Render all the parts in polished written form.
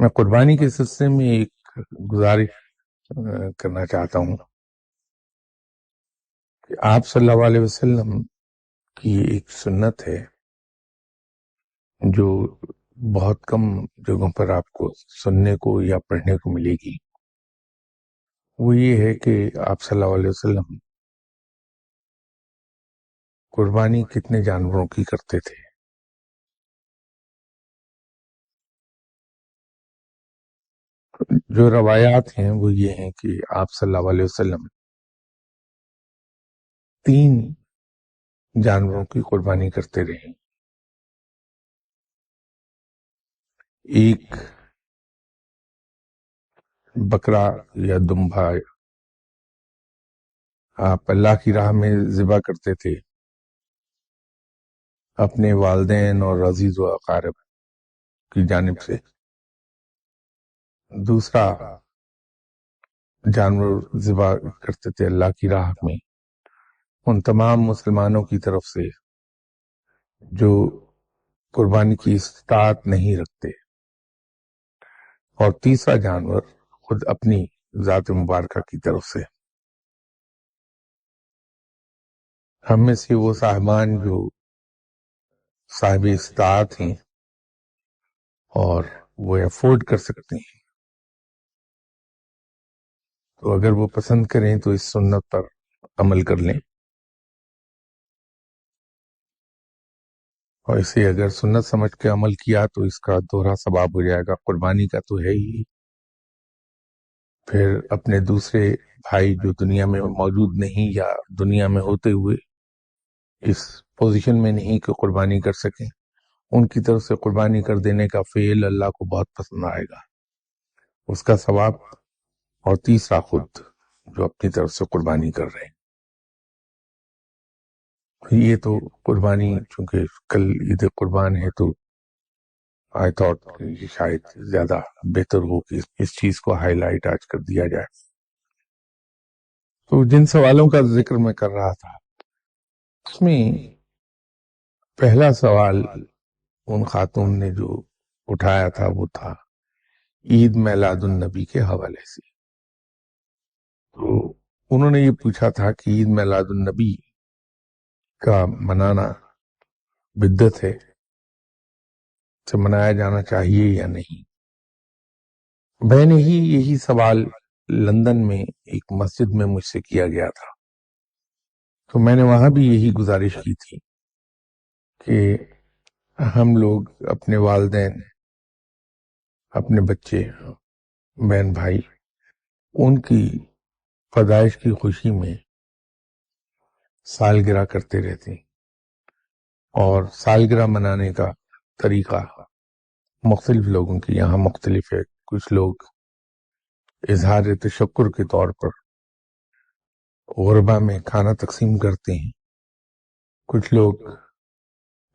میں قربانی کے سلسلے میں ایک گزارش کرنا چاہتا ہوں کہ آپ صلی اللہ علیہ وسلم کی ایک سنت ہے جو بہت کم جگہوں پر آپ کو سننے کو یا پڑھنے کو ملے گی۔ وہ یہ ہے کہ آپ صلی اللہ علیہ وسلم قربانی کتنے جانوروں کی کرتے تھے۔ جو روایات ہیں وہ یہ ہیں کہ آپ صلی اللہ علیہ وسلم 3 جانوروں کی قربانی کرتے رہے۔ ایک بکرا یا دمبا آپ اللہ کی راہ میں ذبح کرتے تھے اپنے والدین اور عزیز و اقارب کی جانب سے۔ دوسرا جانور ذبح کرتے تھے اللہ کی راہ میں ان تمام مسلمانوں کی طرف سے جو قربانی کی استطاعت نہیں رکھتے، اور تیسرا جانور خود اپنی ذات مبارکہ کی طرف سے۔ ہم میں سے وہ صاحبان جو صاحب استطاعت ہیں اور وہ افورڈ کر سکتے ہیں، تو اگر وہ پسند کریں تو اس سنت پر عمل کر لیں، اور اسے اگر سنت سمجھ کے عمل کیا تو اس کا دوہرا ثواب ہو جائے گا۔ قربانی کا تو ہے ہی، پھر اپنے دوسرے بھائی جو دنیا میں موجود نہیں یا دنیا میں ہوتے ہوئے اس پوزیشن میں نہیں کہ قربانی کر سکیں، ان کی طرف سے قربانی کر دینے کا فعل اللہ کو بہت پسند آئے گا، اس کا ثواب، اور تیسرا خود جو اپنی طرف سے قربانی کر رہے ہیں۔ یہ تو قربانی، چونکہ کل عید قربان ہے تو آئی تھاٹ یہ شاید زیادہ بہتر ہو کہ اس چیز کو ہائی لائٹ آج کر دیا جائے۔ تو جن سوالوں کا ذکر میں کر رہا تھا اس میں پہلا سوال ان خاتون نے جو اٹھایا تھا وہ تھا عید میلاد النبی کے حوالے سے۔ تو انہوں نے یہ پوچھا تھا کہ عید میلاد النبی کا منانا بدعت ہے، سے منایا جانا چاہیے یا نہیں۔ میں نے ہی یہی سوال لندن میں ایک مسجد میں مجھ سے کیا گیا تھا، تو میں نے وہاں بھی یہی گزارش کی تھی کہ ہم لوگ اپنے والدین، اپنے بچے، بہن بھائی، ان کی پیدائش کی خوشی میں سالگرہ کرتے رہتے ہیں، اور سالگرہ منانے کا طریقہ مختلف لوگوں کے یہاں مختلف ہے۔ کچھ لوگ اظہار تشکر کے طور پر غربا میں کھانا تقسیم کرتے ہیں، کچھ لوگ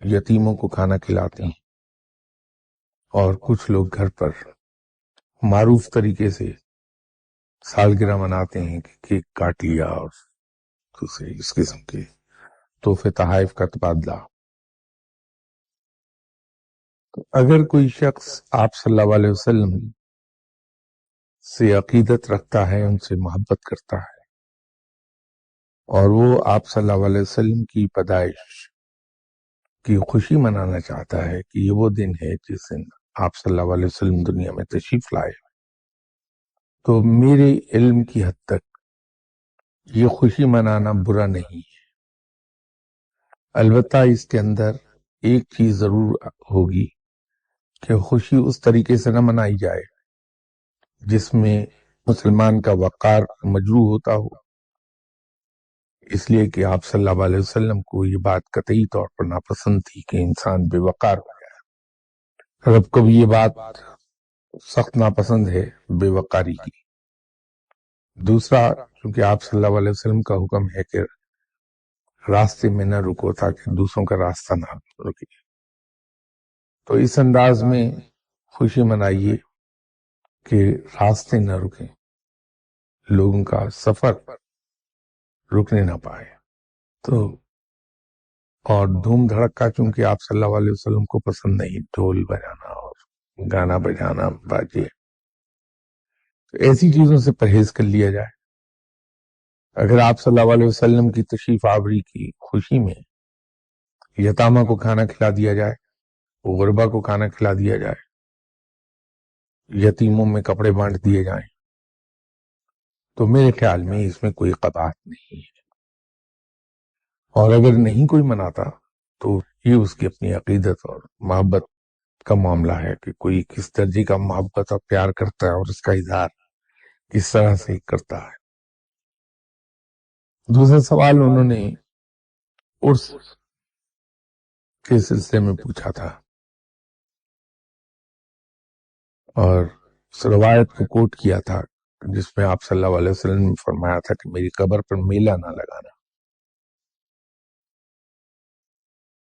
یتیموں کو کھانا کھلاتے ہیں، اور کچھ لوگ گھر پر معروف طریقے سے سالگرہ مناتے ہیں کہ کیک کاٹ لیا اور دوسرے اس قسم کے تحفے تحائف کا تبادلہ۔ اگر کوئی شخص آپ صلی اللہ علیہ وسلم سے عقیدت رکھتا ہے، ان سے محبت کرتا ہے، اور وہ آپ صلی اللہ علیہ وسلم کی پیدائش کی خوشی منانا چاہتا ہے کہ یہ وہ دن ہے جس دن آپ صلی اللہ علیہ وسلم دنیا میں تشریف لائے، تو میرے علم کی حد تک یہ خوشی منانا برا نہیں ہے۔ البتہ اس کے اندر ایک چیز ضرور ہوگی کہ خوشی اس طریقے سے نہ منائی جائے جس میں مسلمان کا وقار مجروح ہوتا ہو، اس لیے کہ آپ صلی اللہ علیہ وسلم کو یہ بات قطعی طور پر ناپسند تھی کہ انسان بے وقار ہو جائے۔ رب کو بھی یہ بات سخت ناپسند ہے بے وقاری کی۔ دوسرا، چونکہ آپ صلی اللہ علیہ وسلم کا حکم ہے کہ راستے میں نہ رکو تاکہ دوسروں کا راستہ نہ رکے، تو اس انداز میں خوشی منائیے کہ راستے نہ رکیں، لوگوں کا سفر رکنے نہ پائے۔ تو اور دھوم دھڑکا چونکہ آپ صلی اللہ علیہ وسلم کو پسند نہیں، ڈھول بجانا اور گانا بجانا باجے، تو ایسی چیزوں سے پرہیز کر لیا جائے۔ اگر آپ صلی اللہ علیہ وسلم کی تشریف آوری کی خوشی میں یتامہ کو کھانا کھلا دیا جائے، غربا کو کھانا کھلا دیا جائے، یتیموں میں کپڑے بانٹ دیے جائیں، تو میرے خیال میں اس میں کوئی قباحت نہیں ہے۔ اور اگر نہیں کوئی مناتا تو یہ اس کی اپنی عقیدت اور محبت کا معاملہ ہے کہ کوئی کس درجے کا محبت اور پیار کرتا ہے اور اس کا اظہار کس طرح سے کرتا ہے۔ دوسرا سوال انہوں نے عرس کے سلسلے میں پوچھا تھا، اور اس روایت کو کوٹ کیا تھا جس میں آپ صلی اللہ علیہ وسلم نے فرمایا تھا کہ میری قبر پر میلہ نہ لگانا۔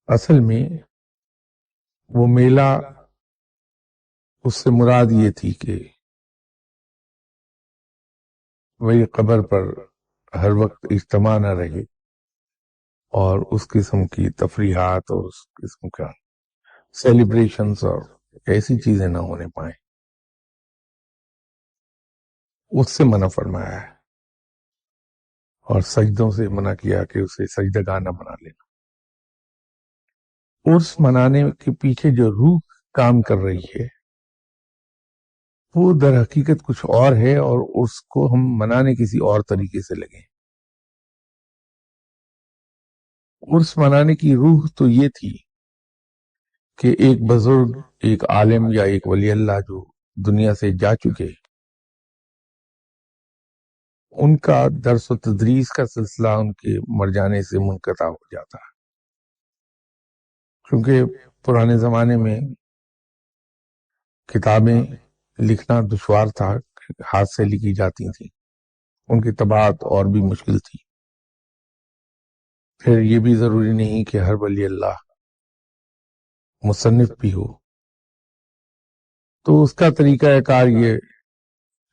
اصل میں وہ میلہ، اس سے مراد یہ تھی کہ میری قبر پر ہر وقت اجتماع نہ رہے اور اس قسم کی تفریحات اور اس قسم کا سیلیبریشنز اور ایسی چیزیں نہ ہونے پائیں، اس سے منع فرمایا ہے، اور سجدوں سے منع کیا کہ اسے سجدگاہ نہ بنا لینا۔ عرس منانے کے پیچھے جو روح کام کر رہی ہے وہ در حقیقت کچھ اور ہے، اور اس کو ہم منانے کسی اور طریقے سے لگیں۔ عرس منانے کی روح تو یہ تھی کہ ایک بزرگ، ایک عالم یا ایک ولی اللہ جو دنیا سے جا چکے، ان کا درس و تدریس کا سلسلہ ان کے مر جانے سے منقطع ہو جاتا ہے، کیونکہ پرانے زمانے میں کتابیں لکھنا دشوار تھا، ہاتھ سے لکھی جاتی تھیں، ان کی طباعت اور بھی مشکل تھی۔ پھر یہ بھی ضروری نہیں کہ ہر ولی اللہ مصنف بھی ہو، تو اس کا طریقہ کار یہ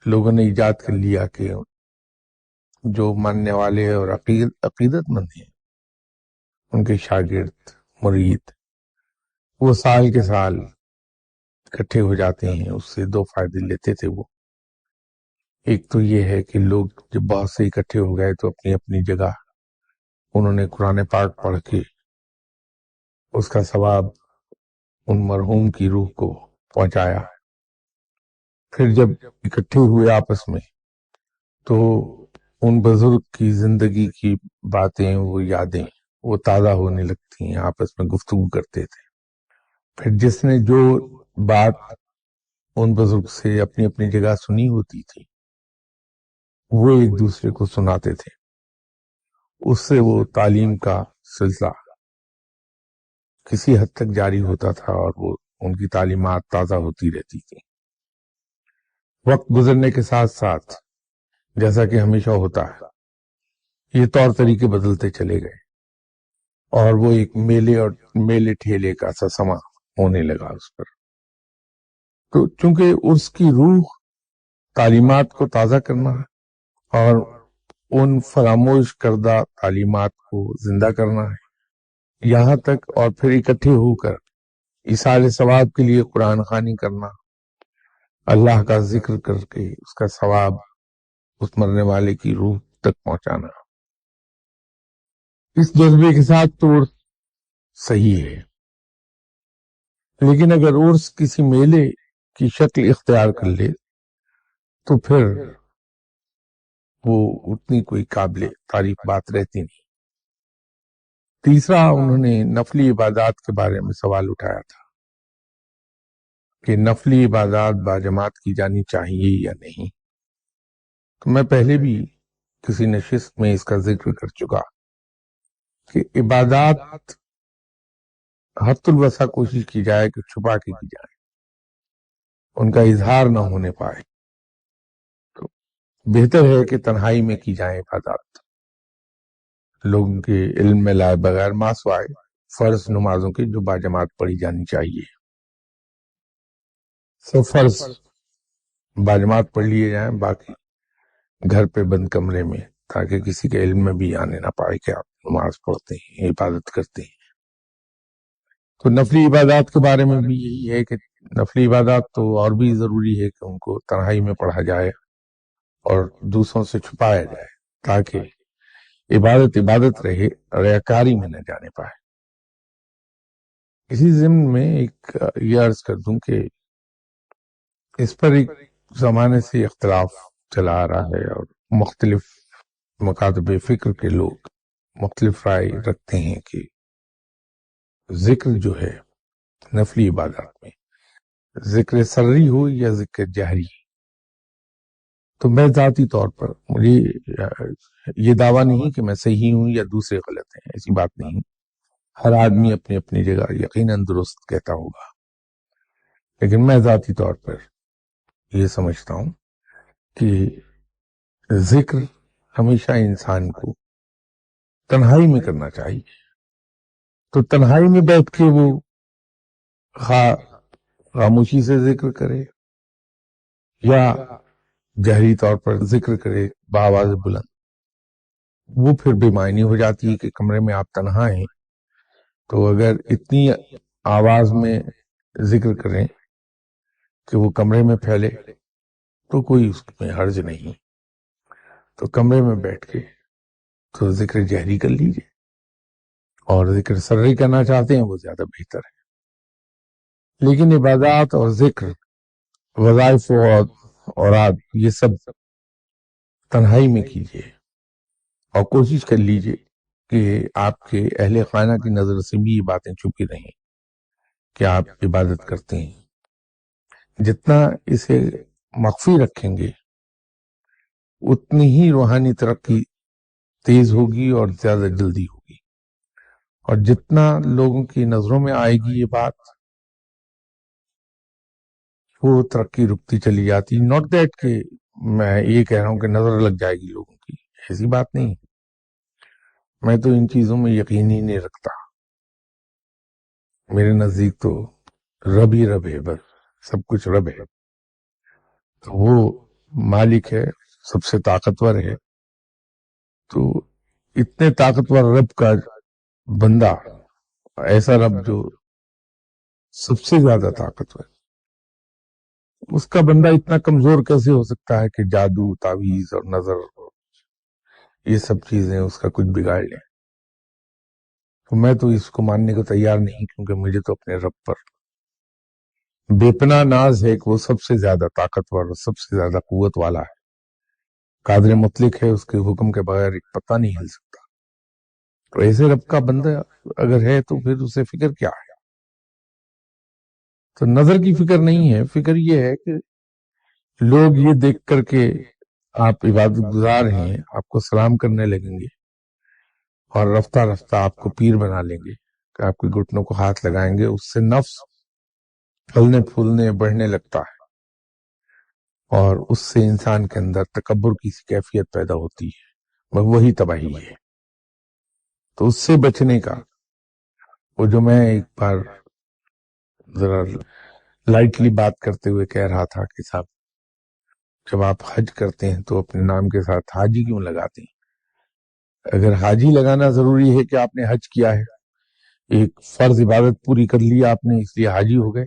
لوگوں نے ایجاد کر لیا کہ جو ماننے والے اور عقیدت مند ہیں، ان کے شاگرد، مرید، وہ سال کے سال اکٹھے ہو جاتے ہیں۔ اس سے دو فائدے لیتے تھے وہ۔ ایک تو یہ ہے کہ لوگ جب بہت سے اکٹھے ہو گئے تو اپنی اپنی جگہ انہوں نے قرآن پاک پڑھ کے اس کا ثواب ان مرحوم کی روح کو پہنچایا۔ پھر جب اکٹھے ہوئے آپس میں تو ان بزرگ کی زندگی کی باتیں، وہ یادیں وہ تازہ ہونے لگتی ہیں، آپس میں گفتگو کرتے تھے۔ پھر جس نے جو بات ان بزرگ سے اپنی اپنی جگہ سنی ہوتی تھی وہ ایک دوسرے کو سناتے تھے، اس سے وہ تعلیم کا سلسلہ کسی حد تک جاری ہوتا تھا، اور وہ ان کی تعلیمات تازہ ہوتی رہتی تھی۔ وقت گزرنے کے ساتھ ساتھ، جیسا کہ ہمیشہ ہوتا ہے، یہ طور طریقے بدلتے چلے گئے، اور وہ ایک میلے ٹھیلے کا سا سما ہونے لگا اس پر۔ تو چونکہ اس کی روح تعلیمات کو تازہ کرنا ہے اور ان فراموش کردہ تعلیمات کو زندہ کرنا ہے، یہاں تک، اور پھر اکٹھے ہو کر ایصال ثواب کے لیے قرآن خوانی کرنا، اللہ کا ذکر کر کے اس کا ثواب اس مرنے والے کی روح تک پہنچانا، اس جذبے کے ساتھ تو عرس صحیح ہے۔ لیکن اگر عرس کسی میلے کی شکل اختیار کر لے تو پھر وہ اتنی کوئی قابل تعریف بات رہتی نہیں۔ تیسرا، انہوں نے نفلی عبادات کے بارے میں سوال اٹھایا تھا کہ نفلی عبادات باجماعت کی جانی چاہیے یا نہیں۔ تو میں پہلے بھی کسی نشست میں اس کا ذکر کر چکا کہ عبادات حد الوسع کوشش کی جائے کہ چھپا کے کی جائے، ان کا اظہار نہ ہونے پائے، تو بہتر ہے کہ تنہائی میں کی جائیں عبادات، لوگوں کے علم میں لائے بغیر، ما سوائے فرض نمازوں کے جو باجماعت پڑھی جانی چاہیے۔ سب فرض باجماعت پڑھ لیے جائیں، باقی گھر پہ بند کمرے میں، تاکہ کسی کے علم میں بھی آنے نہ پائے کہ آپ نماز پڑھتے ہیں، عبادت کرتے ہیں۔ تو نفلی عبادات کے بارے میں بھی یہی ہے کہ نفلی عبادات تو اور بھی ضروری ہے کہ ان کو تنہائی میں پڑھا جائے اور دوسروں سے چھپایا جائے تاکہ عبادت عبادت رہے، ریاکاری میں نہ جانے پائے۔ اسی ضمن میں ایک یہ عرض کر دوں کہ اس پر ایک زمانے سے اختلاف چلا آ رہا ہے اور مختلف مکاتب فکر کے لوگ مختلف رائے رکھتے ہیں کہ ذکر جو ہے نفلی عبادات میں ذکر سری ہو یا ذکر جہری، تو میں ذاتی طور پر مجھے یہ دعویٰ نہیں کہ میں صحیح ہوں یا دوسرے غلط ہیں، ایسی بات نہیں۔ ہر آدمی اپنی اپنی جگہ یقیناً درست کہتا ہوگا، لیکن میں ذاتی طور پر یہ سمجھتا ہوں کہ ذکر ہمیشہ انسان کو تنہائی میں کرنا چاہیے۔ تو تنہائی میں بیٹھ کے وہ خاموشی سے ذکر کرے یا جہری طور پر ذکر کرے بآواز بلند، وہ پھر بے معنی ہو جاتی ہے کہ کمرے میں آپ تنہا ہیں تو اگر اتنی آواز میں ذکر کریں کہ وہ کمرے میں پھیلے تو کوئی اس میں حرج نہیں، تو کمرے میں بیٹھ کے تو ذکر جہری کر لیجئے، اور ذکر سری کرنا چاہتے ہیں وہ زیادہ بہتر ہے۔ لیکن عبادات اور ذکر، وظائف اور اوراد، یہ سب تنہائی میں کیجئے اور کوشش کر لیجئے کہ آپ کے اہل خانہ کی نظر سے بھی یہ باتیں چھپی رہیں کہ آپ عبادت کرتے ہیں۔ جتنا اسے مخفی رکھیں گے اتنی ہی روحانی ترقی تیز ہوگی اور زیادہ جلدی ہوگی، اور جتنا لوگوں کی نظروں میں آئے گی یہ بات، وہ ترقی رکتی چلی جاتی۔ ناٹ دیٹ کہ میں یہ کہہ رہا ہوں کہ نظر لگ جائے گی لوگوں کی، ایسی بات نہیں۔ میں تو ان چیزوں میں یقین ہی نہیں رکھتا، میرے نزدیک تو رب ہی رب ہے، بس سب کچھ رب ہے، تو وہ مالک ہے، سب سے طاقتور ہے۔ تو اتنے طاقتور رب کا بندہ، ایسا رب جو سب سے زیادہ طاقتور، اس کا بندہ اتنا کمزور کیسے ہو سکتا ہے کہ جادو، تعویذ اور نظر، یہ سب چیزیں اس کا کچھ بگاڑ لیں؟ تو میں تو اس کو ماننے کو تیار نہیں، کیونکہ مجھے تو اپنے رب پر بے پناہ ناز ہے کہ وہ سب سے زیادہ طاقتور اور سب سے زیادہ قوت والا ہے، قادر مطلق ہے، اس کے حکم کے بغیر ایک پتہ نہیں ہل سکتا۔ تو ایسے رب کا بندہ اگر ہے تو پھر اسے فکر کیا ہے؟ تو نظر کی فکر نہیں ہے، فکر یہ ہے کہ لوگ یہ دیکھ کر کے آپ عبادت گزار ہیں آپ کو سلام کرنے لگیں گے، اور رفتہ رفتہ آپ کو پیر بنا لیں گے کہ آپ کے گھٹنوں کو ہاتھ لگائیں گے۔ اس سے نفس پھلنے پھولنے بڑھنے لگتا ہے، اور اس سے انسان کے اندر تکبر کی سی کیفیت پیدا ہوتی ہے، وہی تباہی ہے۔ تو اس سے بچنے کا، وہ جو میں ایک بار ذرا لائٹلی بات کرتے ہوئے کہہ رہا تھا کہ صاحب جب آپ حج کرتے ہیں تو اپنے نام کے ساتھ حاجی کیوں لگاتے ہیں؟ اگر حاجی لگانا ضروری ہے کہ آپ نے حج کیا ہے، ایک فرض عبادت پوری کر لی آپ نے اس لیے حاجی ہو گئے،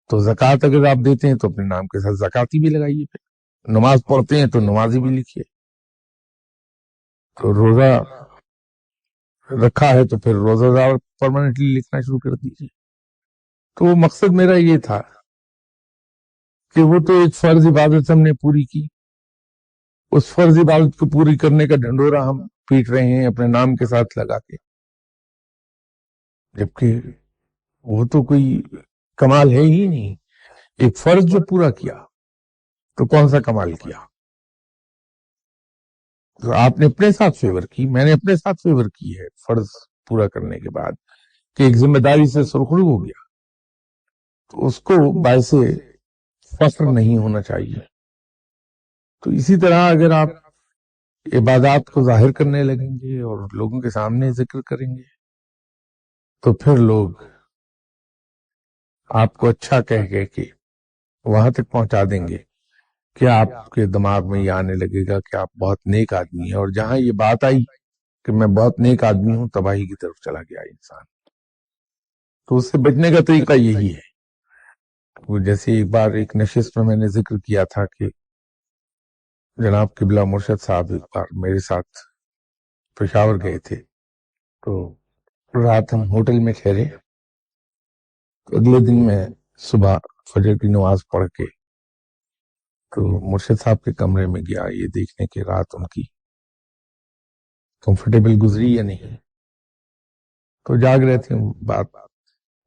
تو زکوٰۃ اگر آپ دیتے ہیں تو اپنے نام کے ساتھ زکاتی بھی لگائیے، پھر نماز پڑھتے ہیں تو نمازی بھی لکھیے، تو روزہ رکھا ہے تو پھر روزہ دار پرماننٹلی لکھنا شروع کر دیجیے۔ تو مقصد میرا یہ تھا کہ وہ تو ایک فرض عبادت ہم نے پوری کی، اس فرض عبادت کو پوری کرنے کا ڈھنڈورا ہم پیٹ رہے ہیں اپنے نام کے ساتھ لگا کے، جبکہ وہ تو کوئی کمال ہے ہی نہیں۔ ایک فرض جو پورا کیا تو کون سا کمال کیا؟ تو آپ نے اپنے ساتھ فیور کی، میں نے اپنے ساتھ فیور کی ہے فرض پورا کرنے کے بعد، کہ ایک ذمہ داری سے سرخرو ہو گیا، تو اس کو باعث فخر نہیں ہونا چاہیے۔ تو اسی طرح اگر آپ عبادات کو ظاہر کرنے لگیں گے اور لوگوں کے سامنے ذکر کریں گے تو پھر لوگ آپ کو اچھا کہہ کے وہاں تک پہنچا دیں گے کہ آپ کے دماغ میں یہ آنے لگے گا کہ آپ بہت نیک آدمی ہیں، اور جہاں یہ بات آئی کہ میں بہت نیک آدمی ہوں، تباہی کی طرف چلا گیا انسان۔ تو اس سے بچنے کا طریقہ یہی ہے وہ جیسے ایک بار ایک نشست میں نے ذکر کیا تھا کہ جناب قبلہ مرشد صاحب ایک بار میرے ساتھ پشاور گئے تھے، تو رات ہم ہوٹل میں ٹھہرے. اگلے دن میں صبح فجر کی نماز پڑھ کے تو مرشد صاحب کے کمرے میں گیا یہ دیکھنے کہ رات ان کی کمفرٹیبل گزری یا نہیں. تو جاگ رہے تھے،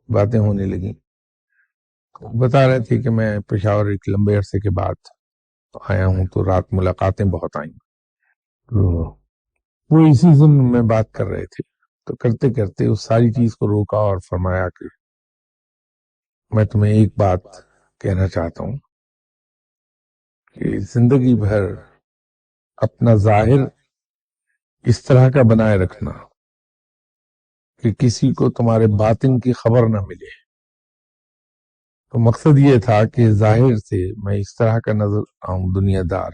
باتیں ہونے لگیں. بتا رہے تھے کہ میں پشاور ایک لمبے عرصے کے بعد آیا ہوں تو رات ملاقاتیں بہت آئیں. تو وہ اسی ضمن میں بات کر رہے تھے، تو کرتے کرتے اس ساری چیز کو روکا اور فرمایا کہ میں تمہیں ایک بات کہنا چاہتا ہوں کہ زندگی بھر اپنا ظاہر اس طرح کا بنائے رکھنا کہ کسی کو تمہارے باطن کی خبر نہ ملے. تو مقصد یہ تھا کہ ظاہر سے میں اس طرح کا نظر آؤں دنیا دار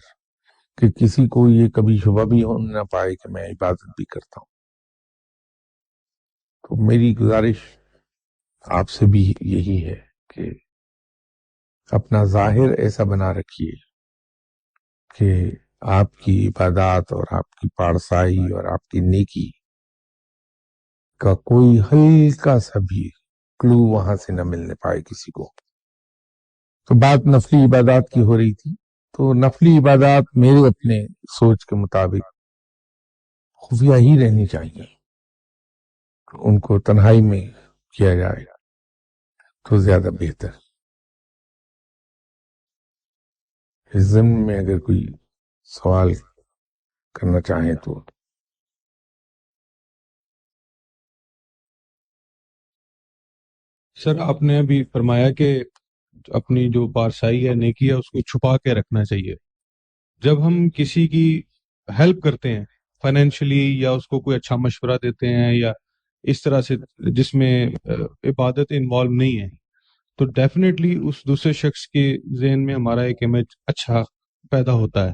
کہ کسی کو یہ کبھی شبہ بھی ہو نہ پائے کہ میں عبادت بھی کرتا ہوں. تو میری گزارش آپ سے بھی یہی ہے کہ اپنا ظاہر ایسا بنا رکھیے کہ آپ کی عبادات اور آپ کی پارسائی اور آپ کی نیکی کا کوئی ہلکا سا بھی کلو وہاں سے نہ ملنے پائے کسی کو. تو بات نفلی عبادات کی ہو رہی تھی، تو نفلی عبادات میرے اپنے سوچ کے مطابق خفیہ ہی رہنی چاہیے، ان کو تنہائی میں کیا جائے تو زیادہ بہتر. اس ضمن میں اگر کوئی سوال کرنا چاہیں تو. سر آپ نے ابھی فرمایا کہ اپنی جو پارسائی ہے نیکی ہے اس کو چھپا کے رکھنا چاہیے. جب ہم کسی کی ہیلپ کرتے ہیں فائنینشلی یا اس کو کوئی اچھا مشورہ دیتے ہیں یا اس طرح سے جس میں عبادت انوالو نہیں ہے، تو ڈیفینیٹلی اس دوسرے شخص کے ذہن میں ہمارا ایک امیج اچھا پیدا ہوتا ہے.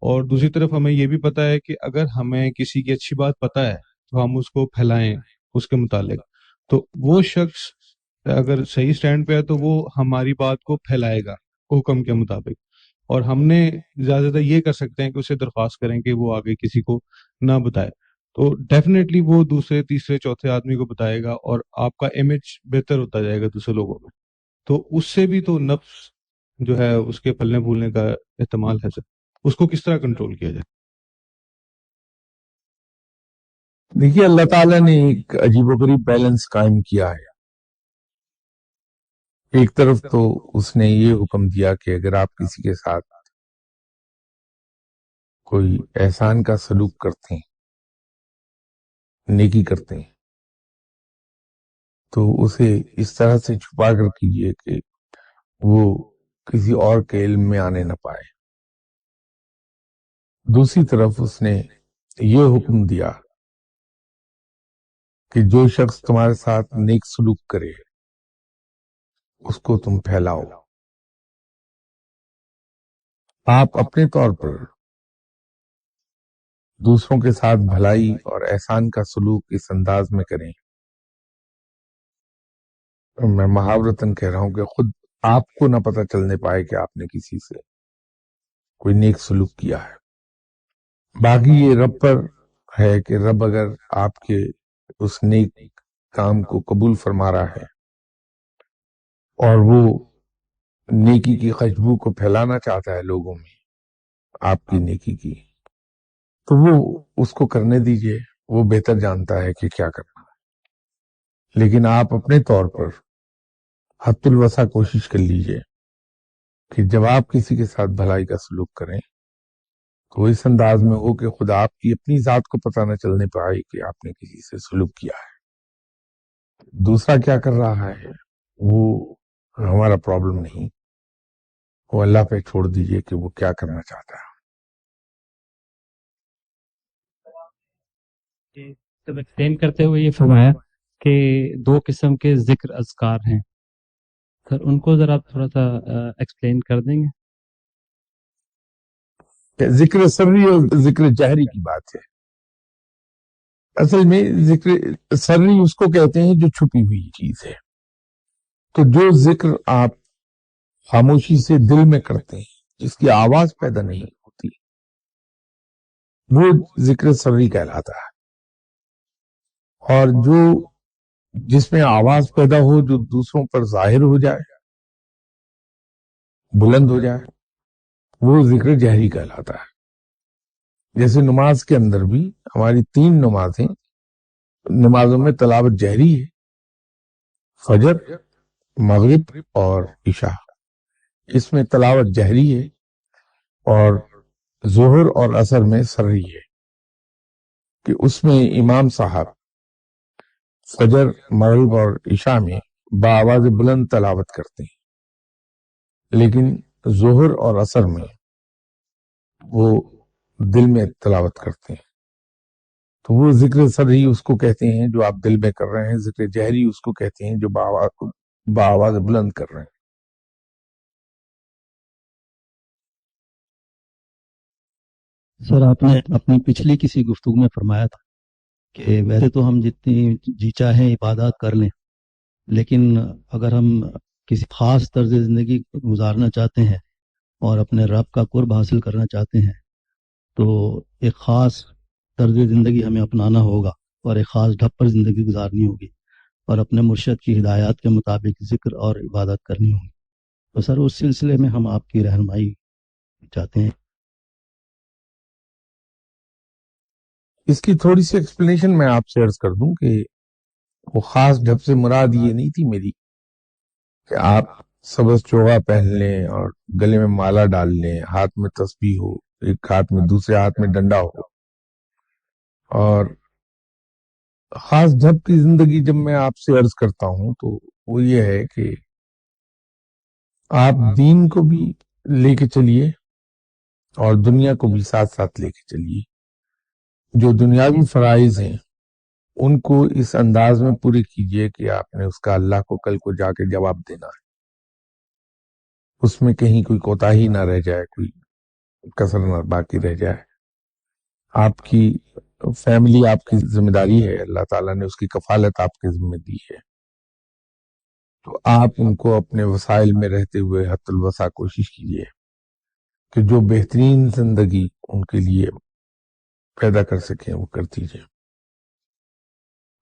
اور دوسری طرف ہمیں یہ بھی پتہ ہے کہ اگر ہمیں کسی کی اچھی بات پتہ ہے تو ہم اس کو پھیلائیں اس کے متعلق. تو وہ شخص اگر صحیح سٹینڈ پہ ہے تو وہ ہماری بات کو پھیلائے گا حکم کے مطابق، اور ہم نے زیادہ تر یہ کر سکتے ہیں کہ اسے درخواست کریں کہ وہ آگے کسی کو نہ بتائے. تو ڈیفینیٹلی وہ دوسرے تیسرے چوتھے آدمی کو بتائے گا اور آپ کا امیج بہتر ہوتا جائے گا دوسرے لوگوں میں. تو اس سے بھی تو نفس جو ہے اس کے پھلنے پھولنے کا احتمال ہے. سر اس کو کس طرح کنٹرول کیا جائے؟ دیکھیے اللہ تعالیٰ نے ایک عجیب و غریب بیلنس قائم کیا ہے. ایک طرف تو اس نے یہ حکم دیا کہ اگر آپ کسی کے ساتھ کوئی احسان کا سلوک کرتے ہیں، نیکی کرتے ہیں، تو اسے اس طرح سے چھپا کر کیجئے کہ وہ کسی اور کے علم میں آنے نہ پائے. دوسری طرف اس نے یہ حکم دیا کہ جو شخص تمہارے ساتھ نیک سلوک کرے اس کو تم پھیلاؤ. آپ اپنے طور پر دوسروں کے ساتھ بھلائی اور احسان کا سلوک اس انداز میں کریں. میں محاورتاً کہہ رہا ہوں کہ خود آپ کو نہ پتہ چلنے پائے کہ آپ نے کسی سے کوئی نیک سلوک کیا ہے. باقی یہ رب پر ہے کہ رب اگر آپ کے اس نیک کام کو قبول فرما رہا ہے اور وہ نیکی کی خوشبو کو پھیلانا چاہتا ہے لوگوں میں آپ کی نیکی کی، تو وہ اس کو کرنے دیجئے، وہ بہتر جانتا ہے کہ کیا کرنا ہے. لیکن آپ اپنے طور پر حد الوسع کوشش کر لیجئے کہ جب آپ کسی کے ساتھ بھلائی کا سلوک کریں تو اس انداز میں ہو کہ خدا آپ کی اپنی ذات کو پتہ نہ چلنے پائے کہ آپ نے کسی سے سلوک کیا ہے. دوسرا کیا کر رہا ہے وہ ہمارا پرابلم نہیں، وہ اللہ پہ چھوڑ دیجئے کہ وہ کیا کرنا چاہتا ہے. تو ایکسپلین کرتے ہوئے یہ فرمایا کہ دو قسم کے ذکر اذکار ہیں، سر ان کو ذرا آپ تھوڑا سا ایکسپلین کر دیں گے؟ کہ ذکر سری اور ذکر جہری کی بات ہے. اصل میں ذکر سری اس کو کہتے ہیں جو چھپی ہوئی چیز ہے. تو جو ذکر آپ خاموشی سے دل میں کرتے ہیں، جس کی آواز پیدا نہیں ہوتی، وہ ذکر سری کہلاتا ہے۔ اور جس میں آواز پیدا ہو، جو دوسروں پر ظاہر ہو جائے، بلند ہو جائے، وہ ذکر جہری کہلاتا ہے۔ جیسے نماز کے اندر بھی ہماری 3 نمازوں میں تلاوت جہری ہے، فجر، مغرب اور عشاء، اس میں تلاوت جہری ہے، اور ظہر اور عصر میں سری ہے، کہ اس میں امام صاحب فجر، مغرب اور عشاء میں بآواز بلند تلاوت کرتے ہیں، لیکن ظہر اور عصر میں وہ دل میں تلاوت کرتے ہیں۔ تو وہ ذکر سری اس کو کہتے ہیں جو آپ دل میں کر رہے ہیں، ذکر جہری اس کو کہتے ہیں جو بآواز بلند کر رہے ہیں۔ سر، آپ نے اپنی پچھلی کسی گفتگو میں فرمایا تھا کہ ویسے تو ہم جتنی جی چاہیں عبادات کر لیں، لیکن اگر ہم کسی خاص طرز زندگی گزارنا چاہتے ہیں اور اپنے رب کا قرب حاصل کرنا چاہتے ہیں تو ایک خاص طرز زندگی ہمیں اپنانا ہوگا اور ایک خاص ڈھب پر زندگی گزارنی ہوگی اور اپنے مرشد کی ہدایات کے مطابق ذکر اور عبادت کرنی ہوگی۔ تو سر، اس سلسلے میں ہم آپ کی رہنمائی چاہتے ہیں۔ اس کی تھوڑی سی ایکسپلینیشن میں آپ سے عرض کر دوں کہ وہ خاص ڈھب سے مراد یہ نہیں تھی میری کہ آپ سبز چوغا پہن لیں اور گلے میں مالا ڈال لیں، ہاتھ میں تسبیح ہو، ایک ہاتھ میں، دوسرے ہاتھ میں ڈنڈا ہو، اور خاص ڈھب کی زندگی جب میں آپ سے عرض کرتا ہوں تو وہ یہ ہے کہ آپ دین کو بھی لے کے چلیے اور دنیا کو بھی ساتھ ساتھ لے کے چلیے۔ جو دنیاوی فرائض ہیں ان کو اس انداز میں پورے کیجئے کہ آپ نے اس کا اللہ کو کل کو جا کے جواب دینا ہے، اس میں کہیں کوئی کوتاہی نہ رہ جائے، کوئی کسر نہ باقی رہ جائے۔ آپ کی فیملی آپ کی ذمہ داری ہے، اللہ تعالیٰ نے اس کی کفالت آپ کے ذمہ دی ہے، تو آپ ان کو اپنے وسائل میں رہتے ہوئے حد الوسع کوشش کیجئے کہ جو بہترین زندگی ان کے لیے پیدا کر سکیں وہ کر دیجئے۔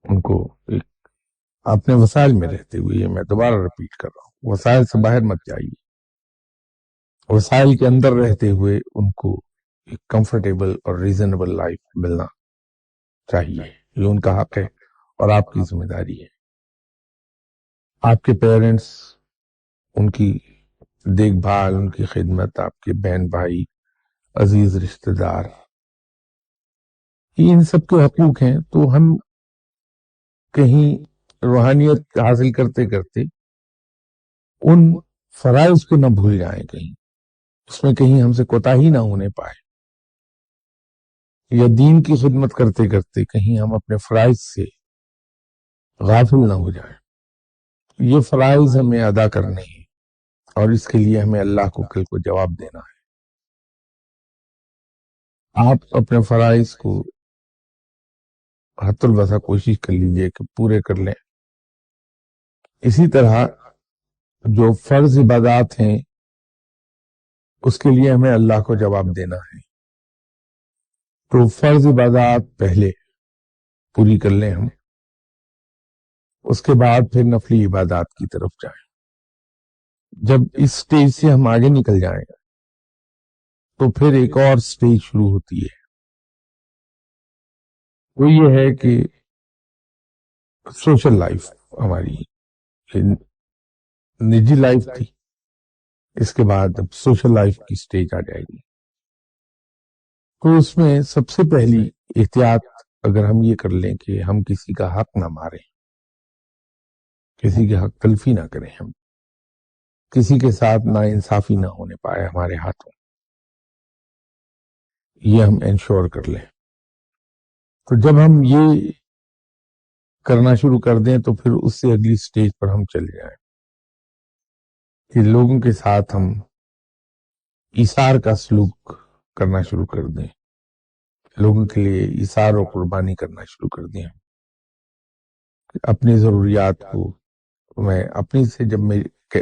ان کو ایک اپنے وسائل میں رہتے ہوئے، یہ میں دوبارہ رپیٹ کر رہا ہوں، وسائل سے باہر مت جائیے، وسائل کے اندر رہتے ہوئے ان کو ایک کمفرٹیبل اور ریزنیبل لائف ملنا چاہیے، یہ ان کا حق ہے اور آپ کی ذمہ داری ہے۔ آپ کے پیرنٹس، ان کی دیکھ بھال، ان کی خدمت، آپ کے بہن بھائی، عزیز رشتہ دار، یہ ان سب کے حقوق ہیں۔ تو ہم کہیں روحانیت حاصل کرتے کرتے ان فرائض کو نہ بھول جائیں، کہیں اس میں کہیں ہم سے کوتاہی نہ ہونے پائے، یا دین کی خدمت کرتے کرتے کہیں ہم اپنے فرائض سے غافل نہ ہو جائیں۔ یہ فرائض ہمیں ادا کرنے ہیں اور اس کے لیے ہمیں اللہ کو کل کو جواب دینا ہے۔ آپ اپنے فرائض کو حد الوسع کوشش کر لیجئے کہ پورے کر لیں۔ اسی طرح جو فرض عبادات ہیں اس کے لیے ہمیں اللہ کو جواب دینا ہے، تو فرض عبادات پہلے پوری کر لیں ہم، اس کے بعد پھر نفلی عبادات کی طرف جائیں۔ جب اس سٹیج سے ہم آگے نکل جائیں گے تو پھر ایک اور سٹیج شروع ہوتی ہے، وہ یہ ہے کہ سوشل لائف ہماری نجی لائف تھی، اس کے بعد اب سوشل لائف کی سٹیج آ جائے گی۔ تو اس میں سب سے پہلی احتیاط اگر ہم یہ کر لیں کہ ہم کسی کا حق نہ ماریں، کسی کے حق تلفی نہ کریں، ہم کسی کے ساتھ نا انصافی نہ ہونے پائے ہمارے ہاتھوں، یہ ہم انشور کر لیں۔ تو جب ہم یہ کرنا شروع کر دیں تو پھر اس سے اگلی سٹیج پر ہم چلے جائیں کہ لوگوں کے ساتھ ہم ایثار کا سلوک کرنا شروع کر دیں، لوگوں کے لیے ایثار و قربانی کرنا شروع کر دیں۔ اپنی ضروریات کو میں اپنی سے جب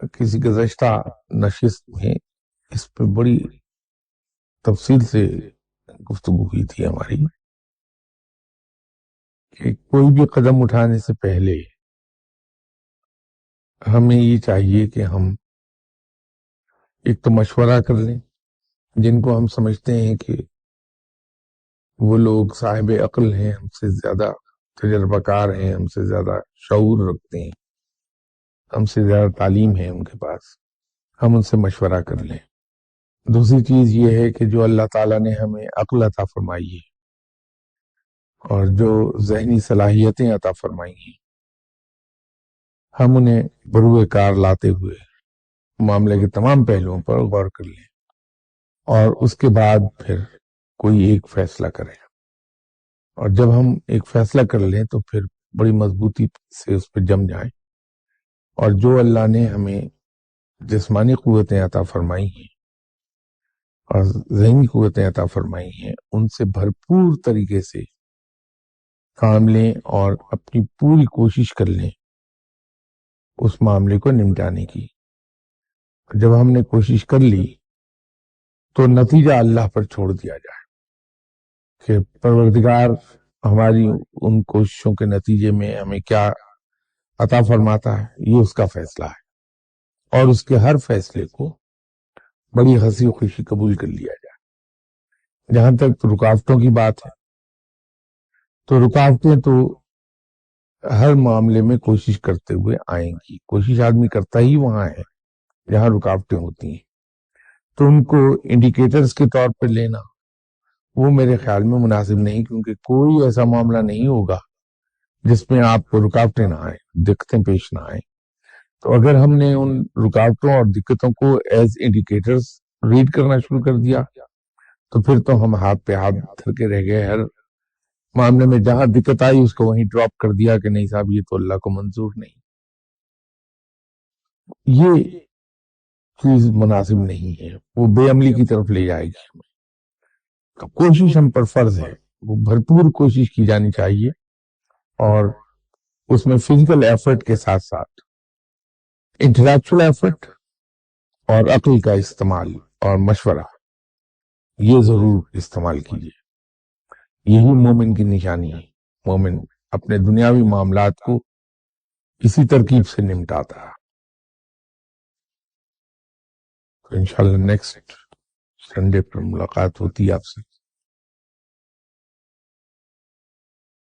کسی گزشتہ نشست میں اس پہ بڑی تفصیل سے گفتگو ہوئی تھی ہماری کہ کوئی بھی قدم اٹھانے سے پہلے ہمیں یہ چاہیے کہ ہم ایک تو مشورہ کر لیں جن کو ہم سمجھتے ہیں کہ وہ لوگ صاحب عقل ہیں، ہم سے زیادہ تجربہ کار ہیں، ہم سے زیادہ شعور رکھتے ہیں، ہم سے زیادہ تعلیم ہے ان کے پاس، ہم ان سے مشورہ کر لیں۔ دوسری چیز یہ ہے کہ جو اللہ تعالیٰ نے ہمیں عقل عطا فرمائی ہے اور جو ذہنی صلاحیتیں عطا فرمائی ہیں، ہم انہیں بروئے کار لاتے ہوئے معاملے کے تمام پہلوؤں پر غور کر لیں اور اس کے بعد پھر کوئی ایک فیصلہ کریں، اور جب ہم ایک فیصلہ کر لیں تو پھر بڑی مضبوطی سے اس پہ جم جائیں، اور جو اللہ نے ہمیں جسمانی قوتیں عطا فرمائی ہیں اور ذہنی قوتیں عطا فرمائی ہیں ان سے بھرپور طریقے سے کام لیں اور اپنی پوری کوشش کر لیں اس معاملے کو نمٹانے کی۔ جب ہم نے کوشش کر لی تو نتیجہ اللہ پر چھوڑ دیا جائے کہ پروردگار ہماری ان کوششوں کے نتیجے میں ہمیں کیا عطا فرماتا ہے، یہ اس کا فیصلہ ہے، اور اس کے ہر فیصلے کو بڑی ہنسی و خوشی قبول کر لیا جائے۔ جہاں تک رکاوٹوں کی بات ہے تو رکاوٹیں تو ہر معاملے میں کوشش کرتے ہوئے آئیں گی، کوشش آدمی کرتا ہی وہاں ہے جہاں رکاوٹیں ہوتی ہیں، تو ان کو انڈیکیٹرز کے طور پر لینا وہ میرے خیال میں مناسب نہیں، کیونکہ کوئی ایسا معاملہ نہیں ہوگا جس میں آپ کو رکاوٹیں نہ آئیں، دقتیں پیش نہ آئیں۔ تو اگر ہم نے ان رکاوٹوں اور دقتوں کو ایز انڈیکیٹرز ریڈ کرنا شروع کر دیا تو پھر تو ہم ہاتھ پہ ہاتھ دھر کے رہ گئے، ہر معاملے میں جہاں دقت آئی اس کو وہیں ڈراپ کر دیا کہ نہیں صاحب یہ تو اللہ کو منظور نہیں۔ یہ چیز مناسب نہیں ہے، وہ بے عملی کی طرف لے جائے گی ہمیں۔ تو کوشش ہم پر فرض ہے، وہ بھرپور کوشش کی جانی چاہیے، اور اس میں فزیکل ایفرٹ کے ساتھ ساتھ انٹلیکچوئل ایفرٹ اور عقل کا استعمال اور مشورہ یہ ضرور استعمال کیجیے۔ یہی مومن کی نشانی ہے، مومن اپنے دنیاوی معاملات کو اسی ترکیب سے نمٹاتا ہے۔ تو انشاءاللہ نیکسٹ سنڈے پر ملاقات ہوتی ہے آپ سے۔